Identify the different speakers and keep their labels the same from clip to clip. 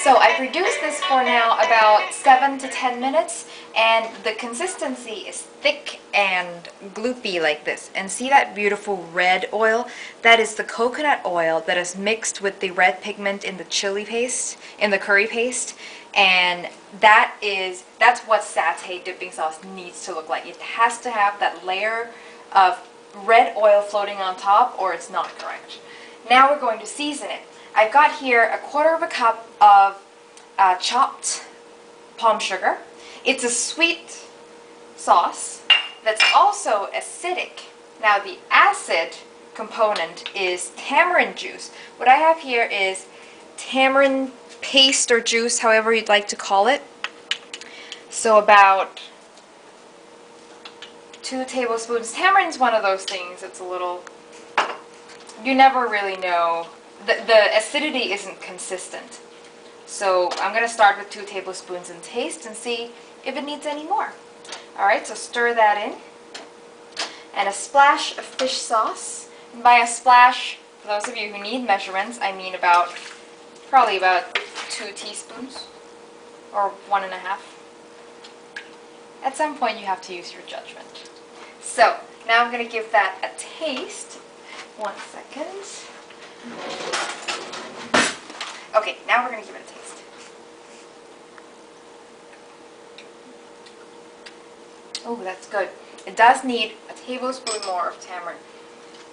Speaker 1: So I've reduced this for now about 7 to 10 minutes, and the consistency is thick and gloopy like this. And see that beautiful red oil? That is the coconut oil that is mixed with the red pigment in the chili paste, in the curry paste. And that's what satay dipping sauce needs to look like. It has to have that layer of red oil floating on top, or it's not correct. Now we're going to season it. I've got here a 1/4 cup of chopped palm sugar. It's a sweet sauce that's also acidic. Now the acid component is tamarind juice. What I have here is tamarind paste or juice, however you'd like to call it. So about 2 tablespoons. Tamarind's one of those things, it's a little, you never really know. The acidity isn't consistent. So I'm going to start with 2 tablespoons and taste and see if it needs any more. Alright, so stir that in. And a splash of fish sauce. And by a splash, for those of you who need measurements, I mean probably about 2 teaspoons. Or 1.5. At some point you have to use your judgment. So, now I'm going to give that a taste. 1 second. Okay, now we're going to give it a taste. Oh, that's good. It does need a tablespoon more of tamarind.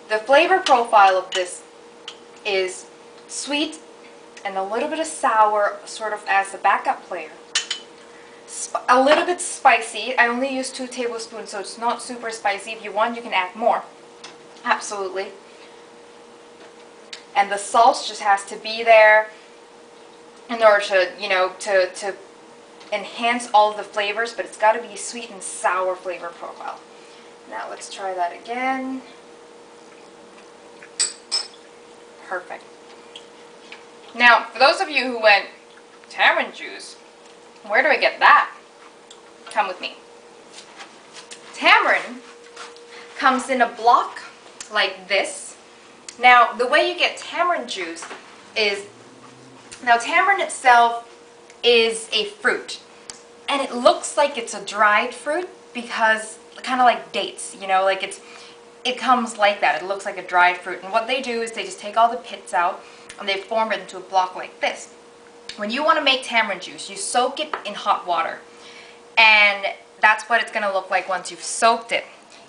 Speaker 1: The flavor profile of this is sweet and a little bit of sour, sort of as a backup flavor. A little bit spicy. I only use 2 tablespoons, so it's not super spicy. If you want, you can add more. Absolutely. And the salt just has to be there in order to, to enhance all of the flavors, but it's got to be a sweet and sour flavor profile. Now let's try that again. Perfect. Now, for those of you who went, tamarind juice, where do I get that? Come with me. Tamarind comes in a block like this. Now, the way you get tamarind juice is, now tamarind itself is a fruit, and it looks like it's a dried fruit because kind of like dates, like it comes like that. It looks like a dried fruit, and what they do is they just take all the pits out and they form it into a block like this. When you want to make tamarind juice, you soak it in hot water, and that's what it's going to look like once you've soaked it.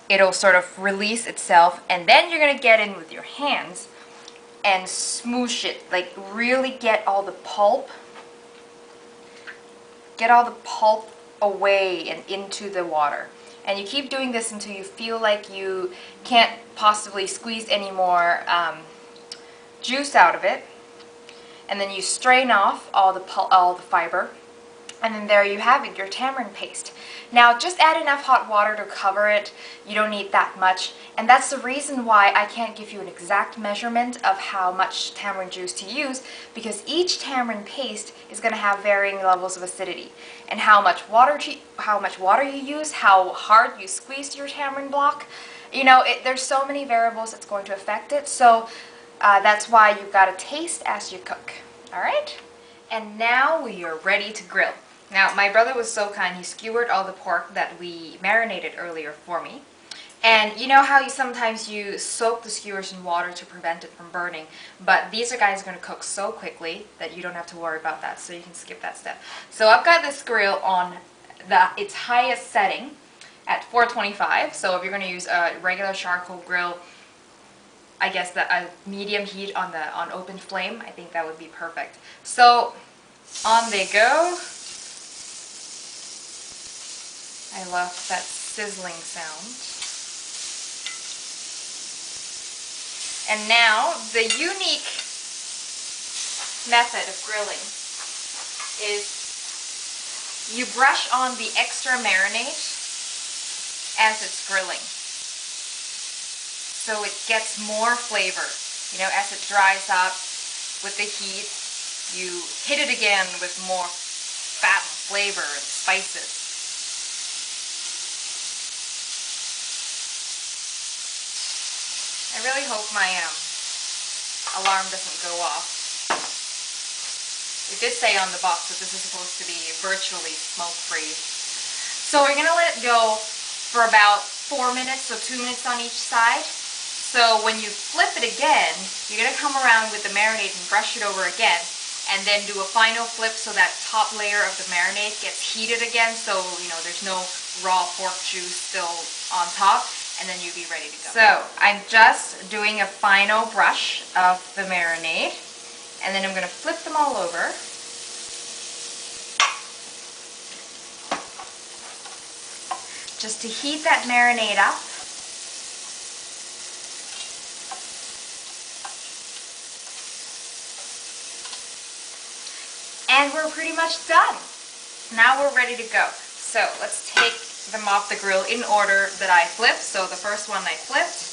Speaker 1: It'll sort of release itself, and then you're going to get in with your hands and smoosh it, like really get all the pulp away and into the water. And you keep doing this until you feel like you can't possibly squeeze any more juice out of it. And then you strain off all the fiber, and then there you have it, your tamarind paste. Now just add enough hot water to cover it. You don't need that much, and that's the reason why I can't give you an exact measurement of how much tamarind juice to use, because each tamarind paste is going to have varying levels of acidity, and how much water you use, how hard you squeeze your tamarind block. There's so many variables that's going to affect it. So that's why you've got to taste as you cook. Alright? And now we are ready to grill. Now, my brother was so kind, he skewered all the pork that we marinated earlier for me. And you know how sometimes you soak the skewers in water to prevent it from burning, but these guys are going to cook so quickly that you don't have to worry about that, so you can skip that step. So I've got this grill on its highest setting at 425, so if you're going to use a regular charcoal grill, I guess a medium heat on open flame, I think that would be perfect. So on they go. I love that sizzling sound. And now the unique method of grilling is you brush on the extra marinade as it's grilling, so it gets more flavor. As it dries up with the heat, you hit it again with more fat and flavor and spices. I really hope my alarm doesn't go off. It did say on the box that this is supposed to be virtually smoke-free. So we're going to let it go for about 4 minutes, so 2 minutes on each side. So when you flip it again, you're going to come around with the marinade and brush it over again, and then do a final flip so that top layer of the marinade gets heated again, so you know there's no raw pork juice still on top, and then you'll be ready to go. So I'm just doing a final brush of the marinade, and then I'm going to flip them all over. Just to heat that marinade up. And we're pretty much done. Now we're ready to go. So let's take them off the grill in order that I flipped. So the first one I flipped,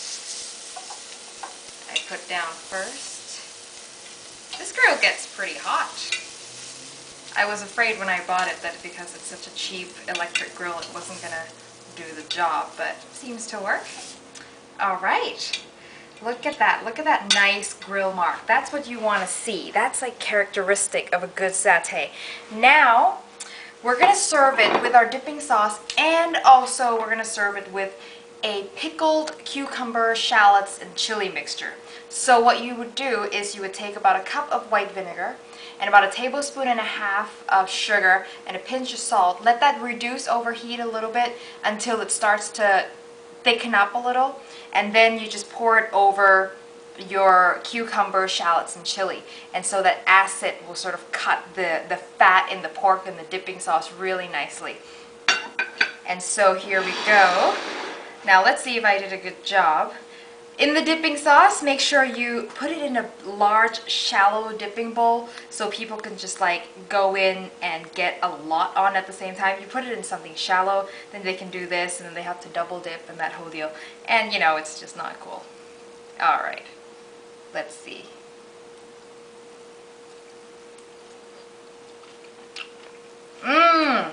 Speaker 1: I put down first. This grill gets pretty hot. I was afraid when I bought it that because it's such a cheap electric grill it wasn't gonna do the job, but it seems to work. All right. Look at that nice grill mark. That's what you want to see. That's like characteristic of a good satay. Now, we're going to serve it with our dipping sauce, and also we're going to serve it with a pickled cucumber, shallots, and chili mixture. So what you would do is you would take about a cup of white vinegar and about 1.5 tablespoons of sugar and a pinch of salt. Let that reduce, overheat a little bit until it starts to thicken up a little, and then you just pour it over your cucumber, shallots, and chili, and so that acid will sort of cut the fat in the pork and the dipping sauce really nicely. And so here we go. Now let's see if I did a good job. In the dipping sauce, make sure you put it in a large, shallow dipping bowl so people can just like go in and get a lot on at the same time. You put it in something shallow, then they can do this, and then they have to double dip and that whole deal. And you know, it's just not cool. Alright, let's see. Mmm!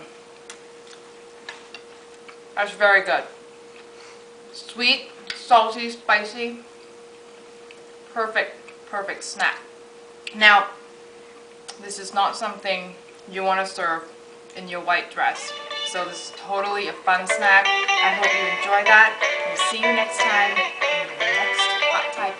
Speaker 1: That's very good. Sweet, salty, spicy, perfect snack. Now, this is not something you want to serve in your white dress. So this is totally a fun snack. I hope you enjoy that. We'll see you next time in the next Hot Thai